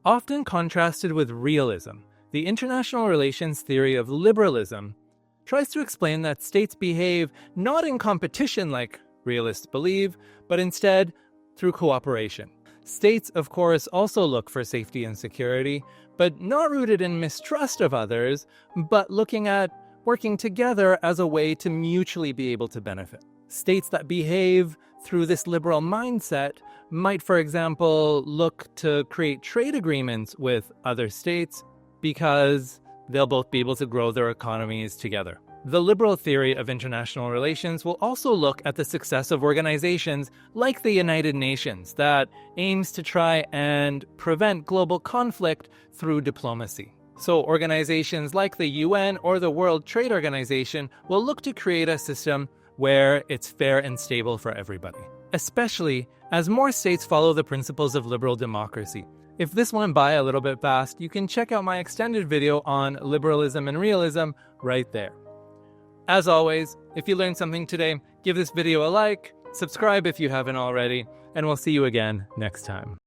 Often contrasted with realism, the international relations theory of liberalism tries to explain that states behave not in competition like realists believe, but instead through cooperation. States, of course, also look for safety and security, but not rooted in mistrust of others, but looking at working together as a way to mutually be able to benefit. States that behave through this liberal mindset might, for example, look to create trade agreements with other states because they'll both be able to grow their economies together. The liberal theory of international relations will also look at the success of organizations like the United Nations that aims to try and prevent global conflict through diplomacy. So organizations like the UN or the World Trade Organization will look to create a system where it's fair and stable for everybody, especially as more states follow the principles of liberal democracy. If this went by a little bit fast, you can check out my extended video on liberalism and realism right there. As always, if you learned something today, give this video a like, subscribe if you haven't already, and we'll see you again next time.